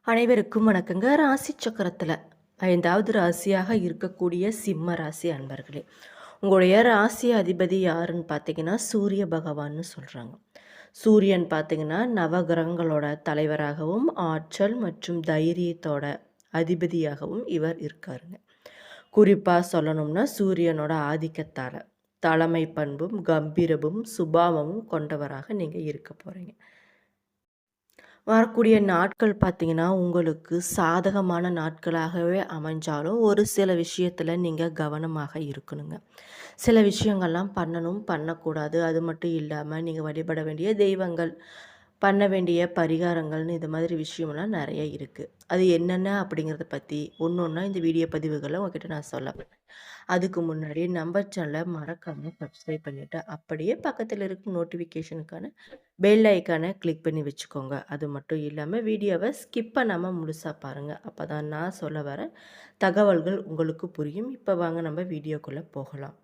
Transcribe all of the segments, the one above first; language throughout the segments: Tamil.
அனைவருக்கும் வணக்கங்க. ராசி சக்கரத்தில் 5வது ராசியாக இருக்கக்கூடிய சிம்ம ராசி அன்பர்களே, உங்களுடைய ராசி அதிபதி யாருன்னு பார்த்தீங்கன்னா சூரிய பகவான்னு சொல்கிறாங்க. சூரியன் பார்த்தீங்கன்னா நவகிரகங்களோட தலைவராகவும் ஆற்றல் மற்றும் தைரியத்தோட அதிபதியாகவும் இவர் இருக்காருங்க. குறிப்பாக சொல்லணும்னா சூரியனோட ஆதிக்கத்தால் தலைமை பண்பும் கம்பீரமும் சுபாவமும் கொண்டவராக நீங்கள் இருக்க போகிறீங்க. வரக்கூடிய நாட்கள் பார்த்திங்கன்னா உங்களுக்கு சாதகமான நாட்களாகவே அமைஞ்சாலும் ஒரு சில விஷயத்தில் நீங்கள் கவனமாக இருக்கணுங்க. சில விஷயங்கள்லாம் பண்ணணும், பண்ணக்கூடாது. அது மட்டும் இல்லாமல் நீங்கள் வழிபட வேண்டிய தெய்வங்கள், பண்ண வேண்டிய பரிகாரங்கள்னு இது மாதிரி விஷயமெல்லாம் நிறைய இருக்குது. அது என்னென்ன அப்படிங்கிறத பற்றி ஒன்று ஒன்றா இந்த வீடியோ பதிவுகளை உங்ககிட்ட நான் சொல்ல. அதுக்கு முன்னாடி நம்ம சேனலை மறக்காமல் சப்ஸ்கிரைப் பண்ணிவிட்டு அப்படியே பக்கத்தில் இருக்க நோட்டிஃபிகேஷனுக்கான பெல் ஐக்கானை கிளிக் பண்ணி வச்சுக்கோங்க. அது மட்டும் இல்லாமல் வீடியோவை ஸ்கிப் பண்ணாமல் முழுசாக பாருங்கள். அப்போ தான் நான் சொல்ல வர தகவல்கள் உங்களுக்கு புரியும். இப்போ வாங்க நம்ம வீடியோக்குள்ளே போகலாம்.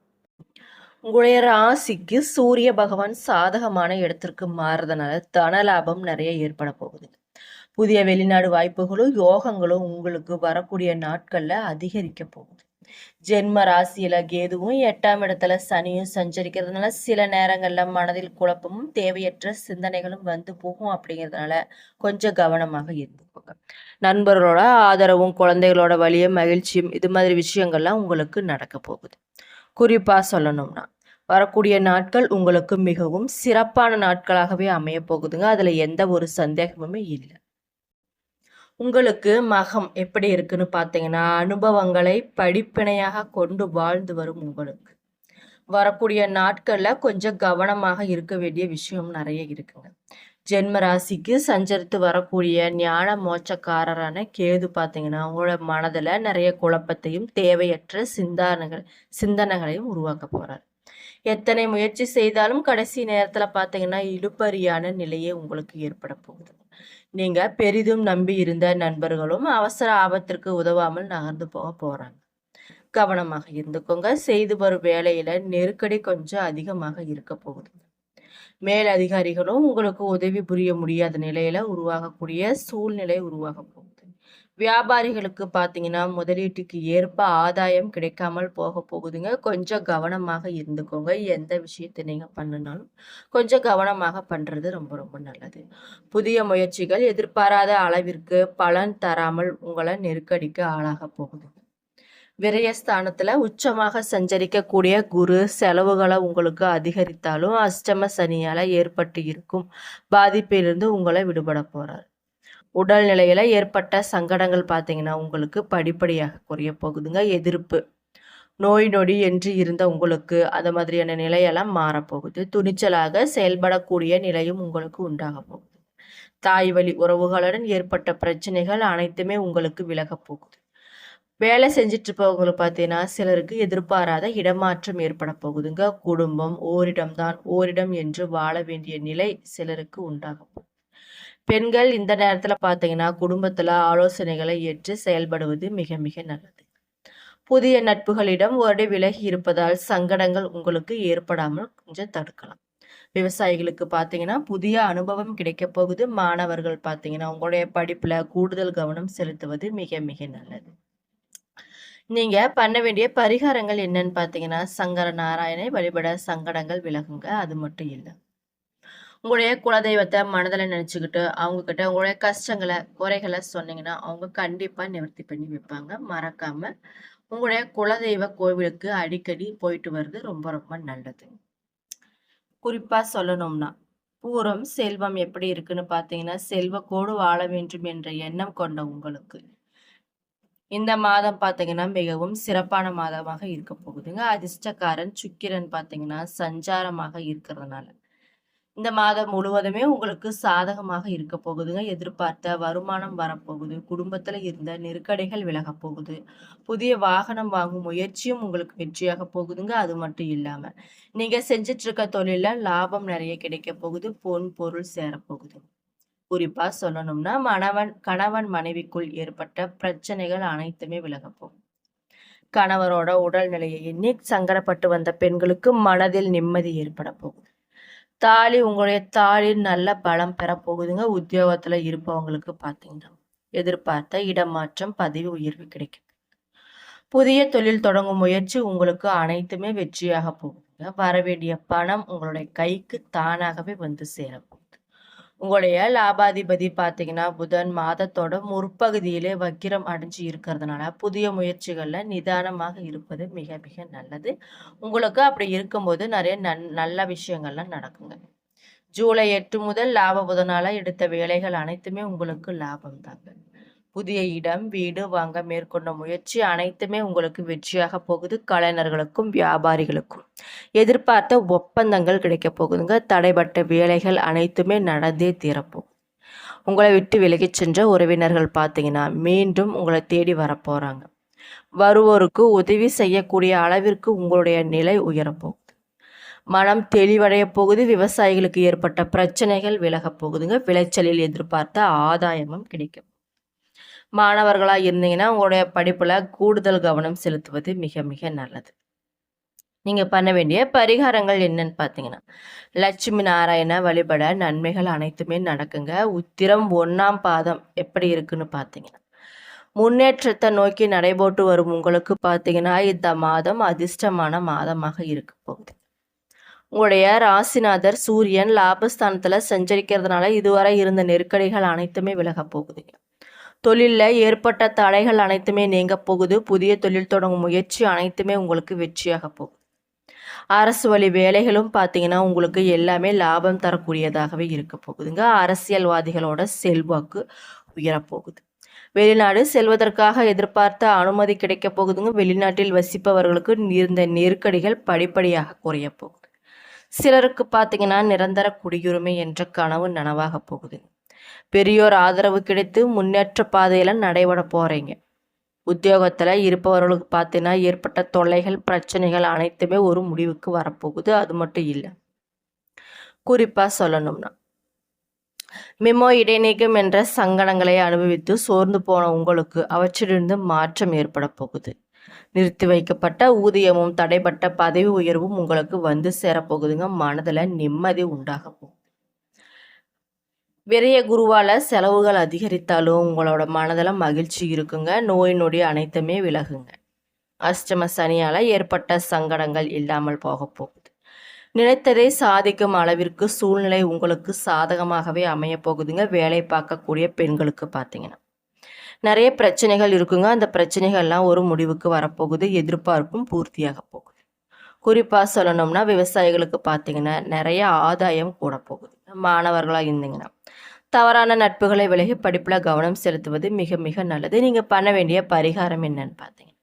உங்களுடைய ராசிக்கு சூரிய பகவான் சாதகமான இடத்திற்கு மாறுறதுனால தன லாபம் நிறைய ஏற்பட போகுது. புதிய வெளிநாடு வாய்ப்புகளும் யோகங்களும் உங்களுக்கு வரக்கூடிய நாட்களில் அதிகரிக்க போகுது. ஜென்ம ராசியில கேதுவும் 8ஆம் இடத்துல சனியும் சஞ்சரிக்கிறதுனால சில நேரங்கள்ல மனதில் குழப்பமும் தேவையற்ற சிந்தனைகளும் வந்து போகும். அப்படிங்கிறதுனால கொஞ்சம் கவனமாக இருந்துக்கோங்க. நண்பர்களோட ஆதரவும் குழந்தைகளோட வலியும் மகிழ்ச்சியும் இது மாதிரி விஷயங்கள்லாம் உங்களுக்கு நடக்க போகுது. குறிப்பா சொல்லணும்னா வரக்கூடிய நாட்கள் உங்களுக்கு மிகவும் சிறப்பான நாட்களாகவே அமைய போகுதுங்க. அதுல எந்த ஒரு சந்தேகமுமே இல்லை. உங்களுக்கு மகம் எப்படி இருக்குன்னு பார்த்தீங்கன்னா அனுபவங்களை படிப்பினையாக கொண்டு வாழ்ந்து வரும் உங்களுக்கு வரக்கூடிய நாட்களில் கொஞ்சம் கவனமாக இருக்க வேண்டிய விஷயம் நிறைய இருக்குங்க. ஜென்ம ராசிக்கு சஞ்சரித்து வரக்கூடிய ஞான மோட்சக்காரரான கேது பார்த்தீங்கன்னா உங்களோட மனதில் நிறைய குழப்பத்தையும் தேவையற்ற சிந்தனைகளையும் உருவாக்க போறார். எத்தனை முயற்சி செய்தாலும் கடைசி நேரத்தில் பார்த்தீங்கன்னா இழுபறியான நிலையே உங்களுக்கு ஏற்பட போகுது. நீங்க பெரிதும் நம்பி இருந்த நண்பர்களும் அவசர ஆபத்திற்கு உதவாமல் நகர்ந்து போறாங்க. கவனமாக இருந்துக்கோங்க. செய்து வரும் வேலையில நெருக்கடி கொஞ்சம் அதிகமாக இருக்க போகுது. மேல் அதிகாரிகளும் உங்களுக்கு உதவி புரிய முடியாத நிலையில உருவாகக்கூடிய சூழ்நிலை உருவாக போகுது. வியாபாரிகளுக்கு பார்த்தீங்கன்னா முதலீட்டுக்கு ஏற்ப ஆதாயம் கிடைக்காமல் போக போகுதுங்க. கொஞ்சம் கவனமாக இருந்துக்கோங்க. எந்த விஷயத்தை நீங்க பண்ணினாலும் கொஞ்சம் கவனமாக பண்றது ரொம்ப ரொம்ப நல்லது. புதிய முயற்சிகள் எதிர்பாராத அளவிற்கு பலன் தராமல் உங்களை நெருக்கடிக்கு ஆளாக போகுது. விரயஸ்தானத்துல உச்சமாக சஞ்சரிக்கக்கூடிய குரு செலவுகளை உங்களுக்கு அதிகரித்தாலும் அஷ்டம சனியால ஏற்பட்டு இருக்கும் பாதிப்பிலிருந்து உங்களை விடுபட போறார். உடல்நிலையில ஏற்பட்ட சங்கடங்கள் பார்த்தீங்கன்னா உங்களுக்கு படிப்படியாக குறைய போகுதுங்க. எதிர்ப்பு நோய் நொடி என்று இருந்த உங்களுக்கு அது மாதிரியான நிலையெல்லாம் மாறப்போகுது. துணிச்சலாக செயல்படக்கூடிய நிலையும் உங்களுக்கு உண்டாக போகுது. தாய் வழி உறவுகளுடன் ஏற்பட்ட பிரச்சனைகள் அனைத்துமே உங்களுக்கு விலக போகுது. வேலை செஞ்சுட்டு இருப்பவங்களுக்கு பார்த்தீங்கன்னா சிலருக்கு எதிர்பாராத இடமாற்றம் ஏற்பட போகுதுங்க. குடும்பம் ஓரிடம் என்று வாழ வேண்டிய நிலை சிலருக்கு உண்டாக போகுது. பெண்கள் இந்த நேரத்துல பார்த்தீங்கன்னா குடும்பத்துல ஆலோசனைகளை ஏற்று செயல்படுவது மிக மிக நல்லது. புதிய நட்புகளிடம் ஒரு விலகி இருப்பதால் சங்கடங்கள் உங்களுக்கு ஏற்படாமல் கொஞ்சம் தடுக்கலாம். விவசாயிகளுக்கு பார்த்தீங்கன்னா புதிய அனுபவம் கிடைக்க போகுது. மாணவர்கள் பார்த்தீங்கன்னா உங்களுடைய படிப்புல கூடுதல் கவனம் செலுத்துவது மிக மிக நல்லது. நீங்க பண்ண வேண்டிய பரிகாரங்கள் என்னன்னு பார்த்தீங்கன்னா சங்கர நாராயணை வழிபட சங்கடங்கள் விலகுங்க. அது மட்டும் இல்லை, உங்களுடைய குலதெய்வத்தை மனதில் நினச்சிக்கிட்டு அவங்கக்கிட்ட உங்களுடைய கஷ்டங்களை குறைகளை சொன்னீங்கன்னா அவங்க கண்டிப்பாக நிவர்த்தி பண்ணி வைப்பாங்க. மறக்காமல் உங்களுடைய குலதெய்வ கோவிலுக்கு அடிக்கடி போயிட்டு வர்றது ரொம்ப ரொம்ப நல்லது. குறிப்பாக சொல்லணும்னா பூரம் செல்வம் எப்படி இருக்குன்னு பார்த்தீங்கன்னா செல்வக்கோடு வாழ வேண்டும் என்ற எண்ணம் கொண்ட உங்களுக்கு இந்த மாதம் பார்த்தீங்கன்னா மிகவும் சிறப்பான மாதமாக இருக்க போகுதுங்க. அதிர்ஷ்டக்காரன் சுக்கிரன் பார்த்தீங்கன்னா சஞ்சாரமாக இருக்கிறதுனால இந்த மாதம் முழுவதுமே உங்களுக்கு சாதகமாக இருக்க போகுதுங்க. எதிர்பார்த்த வருமானம் வரப்போகுது. குடும்பத்துல இருந்த நெருக்கடிகள் விலக போகுது. புதிய வாகனம் வாங்கும் முயற்சியும் உங்களுக்கு வெற்றியாக போகுதுங்க. அது மட்டும் இல்லாம நீங்க செஞ்சிட்டு இருக்க தொழில லாபம் நிறைய கிடைக்க போகுது. பொன் பொருள் சேரப்போகுது. குறிப்பா சொல்லணும்னா கணவன் மனைவிக்குள் ஏற்பட்ட பிரச்சனைகள் அனைத்துமே விலக போகும். கணவரோட உடல்நிலையை எண்ணி சங்கடப்பட்டு வந்த பெண்களுக்கு மனதில் நிம்மதி ஏற்பட போகுது. உங்களுடைய தாலி நல்ல பலம் பெற போகுதுங்க. உத்தியோகத்துல இருப்பவங்களுக்கு பார்த்தீங்கன்னா எதிர்பார்த்த இடமாற்றம், பதவி உயர்வு கிடைக்கும். புதிய தொழில் தொடங்கும் முயற்சி உங்களுக்கு அனைத்துமே வெற்றியாக போகுதுங்க. வரவேண்டிய பணம் உங்களுடைய கைக்கு தானாகவே வந்து சேரும். உங்களுடைய லாபாதிபதி பார்த்தீங்கன்னா புதன் மாதத்தோட முற்பகுதியிலே வக்கிரம் அடைஞ்சு இருக்கிறதுனால புதிய முயற்சிகள்ல நிதானமாக இருப்பது மிக மிக நல்லது. உங்களுக்கு அப்படி இருக்கும்போது நிறைய நல்ல விஷயங்கள்லாம் நடக்குங்க. ஜூலை 8 முதல் லாப புதனால எடுத்த வேலைகள் அனைத்துமே உங்களுக்கு லாபம் தாங்க. புதிய இடம், வீடு வாங்க மேற்கொண்ட முயற்சி அனைத்துமே உங்களுக்கு வெற்றியாக போகுது. கலைஞர்களுக்கும் வியாபாரிகளுக்கும் எதிர்பார்த்த ஒப்பந்தங்கள் கிடைக்க போகுதுங்க. தடைப்பட்ட வேலைகள் அனைத்துமே நடந்தே தீரப்போகுது. உங்களை விட்டு விலகிச் சென்ற உறவினர்கள் பார்த்தீங்கன்னா மீண்டும் உங்களை தேடி வரப்போறாங்க. வருவோருக்கு உதவி செய்யக்கூடிய அளவிற்கு உங்களுடைய நிலை உயரப்போகுது. மனம் தெளிவடைய போகுது. விவசாயிகளுக்கு ஏற்பட்ட பிரச்சனைகள் விலகப் போகுதுங்க. விளைச்சலில் எதிர்பார்த்த ஆதாயமும் கிடைக்கும். மாணவர்களாக இருந்தீங்கன்னா உங்களுடைய படிப்புல கூடுதல் கவனம் செலுத்துவது மிக மிக நல்லது. நீங்க பண்ண வேண்டிய பரிகாரங்கள் என்னன்னு பார்த்தீங்கன்னா, லட்சுமி நாராயண வழிபட நன்மைகள் அனைத்துமே நடக்குங்க. உத்திரம் 1ஆம் பாதம் எப்படி இருக்குன்னு பார்த்தீங்கன்னா, முன்னேற்றத்தை நோக்கி நடைபோட்டு வரும் உங்களுக்கு பார்த்தீங்கன்னா இந்த மாதம் அதிர்ஷ்டமான மாதமாக இருக்க போகுது. உங்களுடைய ராசிநாதர் சூரியன் லாபஸ்தானத்துல சஞ்சரிக்கிறதுனால இதுவரை இருந்த நெருக்கடிகள் அனைத்துமே விலக போகுதுங்க. தொழிலில் ஏற்பட்ட தடைகள் அனைத்துமே நீங்க போகுது. புதிய தொழில் தொடங்கும் முயற்சி அனைத்துமே உங்களுக்கு வெற்றியாக போகுது. அரசு வழி வேலைகளும் பார்த்தீங்கன்னா உங்களுக்கு எல்லாமே லாபம் தரக்கூடியதாகவே இருக்க போகுதுங்க. அரசியல்வாதிகளோட செல்வாக்கு உயரப்போகுது. வெளிநாடு செல்வதற்காக எதிர்பார்த்த அனுமதி கிடைக்க போகுதுங்க. வெளிநாட்டில் வசிப்பவர்களுக்கு இருந்த நெருக்கடிகள் படிப்படியாக குறைய போகுது. சிலருக்கு பார்த்தீங்கன்னா நிரந்தர குடியுரிமை என்ற கனவு நனவாக போகுது. பெரியோர் ஆதரவு கிடைத்து முன்னேற்ற பாதையில நடைபெற போறீங்க. உத்தியோகத்துல இருப்பவர்களுக்கு பார்த்தீங்கன்னா ஏற்பட்ட தொல்லைகள் பிரச்சனைகள் அனைத்துமே ஒரு முடிவுக்கு வரப்போகுது. அது மட்டும் இல்லை, குறிப்பா சொல்லணும்னா மெமோ இடைநீக்கம் என்ற சங்கடங்களை அனுபவித்து சோர்ந்து போன உங்களுக்கு அவற்றிலிருந்து மாற்றம் ஏற்பட போகுது. நிறுத்தி வைக்கப்பட்ட ஊதியமும் தடைப்பட்ட பதவி உயர்வும் உங்களுக்கு வந்து சேரப்போகுதுங்க. மனதில் நிம்மதி உண்டாக போகுது. விரைய குருவால செலவுகள் அதிகரித்தாலும் உங்களோட மனதில் மகிழ்ச்சி இருக்குங்க. நோய் நொடி அனைத்துமே விலகுங்க. அஷ்டம சனியால ஏற்பட்ட சங்கடங்கள் இல்லாமல் போக போகுது. நினைத்ததை சாதிக்கும் அளவிற்கு சூழ்நிலை உங்களுக்கு சாதகமாகவே அமைய போகுதுங்க. வேலை பார்க்கக்கூடிய பெண்களுக்கு பார்த்தீங்கன்னா நிறைய பிரச்சனைகள் இருக்குங்க. அந்த பிரச்சனைகள்லாம் ஒரு முடிவுக்கு வரப்போகுது. எதிர்பார்ப்பும் பூர்த்தியாக போகுது. குறிப்பாக சொல்லணும்னா விவசாயிகளுக்கு பார்த்தீங்கன்னா நிறைய ஆதாயம் கூட போகுது. மாணவர்களாக இருந்தீங்கன்னா தவறான நட்புகளை விலகி படிப்பில் கவனம் செலுத்துவது மிக மிக நல்லது. நீங்கள் பண்ண வேண்டிய பரிகாரம் என்னன்னு பார்த்தீங்கன்னா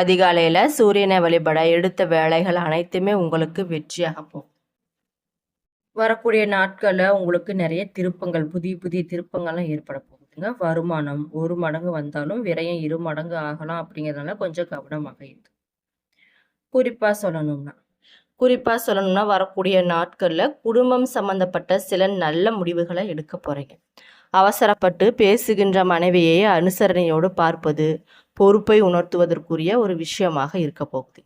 அதிகாலையில் சூரியனை வழிபட எடுத்த வேலைகள் அனைத்துமே உங்களுக்கு வெற்றியாக போகும். வரக்கூடிய நாட்களில் உங்களுக்கு நிறைய திருப்பங்கள் புதிய புதிய திருப்பங்கள்லாம் ஏற்பட போகுதுங்க. வருமானம் 1 மடங்கு வந்தாலும் விரயம் 2 மடங்கு ஆகலாம். அப்படிங்கிறதுனால கொஞ்சம் கவனமாக இருக்கு. குறிப்பாக சொல்லணும்னா வரக்கூடிய நாட்களில் குடும்பம் சம்பந்தப்பட்ட சில நல்ல முடிவுகளை எடுக்க போறீங்க. அவசரப்பட்டு பேசுகின்ற மனைவியை அனுசரணையோடு பார்ப்பது பொறுப்பை உணர்த்துவதற்குரிய ஒரு விஷயமாக இருக்க போகுது.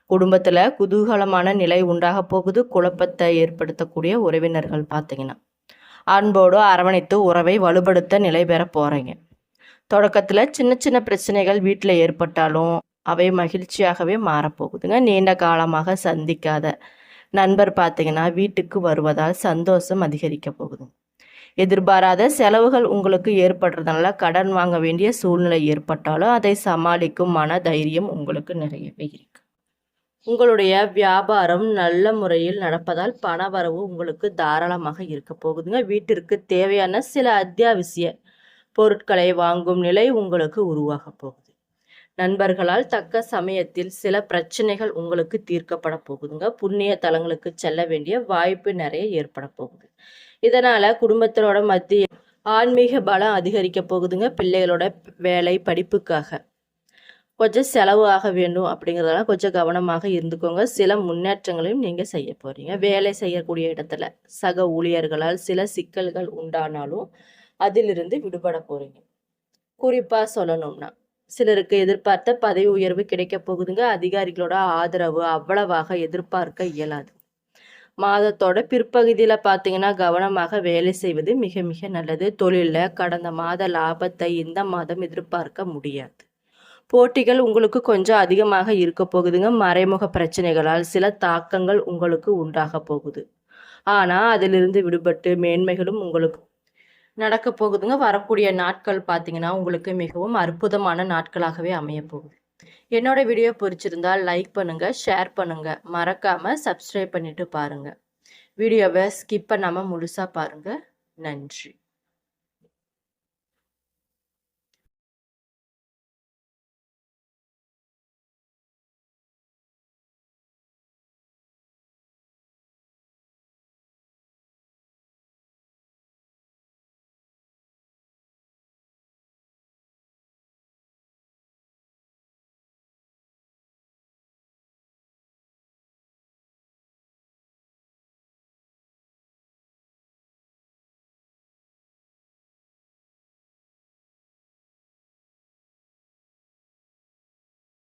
குடும்பத்தில் குதூகலமான நிலை உண்டாக போகுது. குழப்பத்தை ஏற்படுத்தக்கூடிய உறவினர்கள் பார்த்தீங்கன்னா அன்போடு அரவணைத்து உறவை வலுப்படுத்த நிலை பெற போகிறீங்க. தொடக்கத்தில் சின்ன சின்ன பிரச்சனைகள் வீட்டில் ஏற்பட்டாலும் அவை மகிழ்ச்சியாகவே மாறப்போகுதுங்க. நீண்ட காலமாக சந்திக்காத நண்பர் பார்த்தீங்கன்னா வீட்டுக்கு வருவதால் சந்தோஷம் அதிகரிக்க போகுது. எதிர்பாராத செலவுகள் உங்களுக்கு ஏற்படுறதுனால கடன் வாங்க வேண்டிய சூழ்நிலை ஏற்பட்டாலும் அதை சமாளிக்கும் மன தைரியம் உங்களுக்கு நிறையவே இருக்கு. உங்களுடைய வியாபாரம் நல்ல முறையில் நடப்பதால் பண வரவு உங்களுக்கு தாராளமாக இருக்க போகுதுங்க. வீட்டிற்கு தேவையான சில அத்தியாவசிய பொருட்களை வாங்கும் நிலை உங்களுக்கு உருவாக போகுது. நண்பர்களால் தக்க சமயத்தில் சில பிரச்சனைகள் உங்களுக்கு தீர்க்கப்பட போகுதுங்க. புண்ணிய தலங்களுக்கு செல்ல வேண்டிய வாய்ப்பு நிறைய ஏற்பட போகுது. இதனால குடும்பத்தினோட மத்திய ஆன்மீக பலம் அதிகரிக்க போகுதுங்க. பிள்ளைகளோட வேலை படிப்புக்காக கொஞ்சம் செலவு ஆக வேண்டும் அப்படிங்கிறதெல்லாம் கொஞ்சம் கவனமாக இருந்துக்கோங்க. சில முன்னேற்றங்களையும் நீங்கள் செய்ய போகிறீங்க. வேலை செய்யக்கூடிய இடத்துல சக ஊழியர்களால் சில சிக்கல்கள் உண்டானாலும் அதிலிருந்து விடுபட போகிறீங்க. குறிப்பாக சொல்லணும்னா சிலருக்கு எதிர்பார்த்த பதவி உயர்வு கிடைக்க போகுதுங்க. அதிகாரிகளோட ஆதரவு அவ்வளவாக எதிர்பார்க்க இயலாது. மாதத்தோட பிற்பகுதியில பார்த்தீங்கன்னா, கவனமாக வேலை செய்வது மிக மிக நல்லது. தொழில்ல கடந்த மாத லாபத்தை இந்த மாதம் எதிர்பார்க்க முடியாது. போட்டிகள் உங்களுக்கு கொஞ்சம் அதிகமாக இருக்க போகுதுங்க. மறைமுக பிரச்சனைகளால் சில தாக்கங்கள் உங்களுக்கு உண்டாக போகுது. ஆனா, அதிலிருந்து விடுபட்டு மேன்மைகளும் உங்களுக்கு நடக்க போகுதுங்க. வரக்கூடிய நாட்கள் பார்த்தீங்கன்னா, உங்களுக்கு மிகவும் அற்புதமான நாட்களாகவே அமையப் போகுது. என்னோட வீடியோ பிடிச்சிருந்தா லைக் பண்ணுங்க, ஷேர் பண்ணுங்க. மறக்காம சப்ஸ்கிரைப் பண்ணிட்டு பாருங்க. வீடியோவை ஸ்கிப் பண்ணாம முழுசா பாருங்க. நன்றி.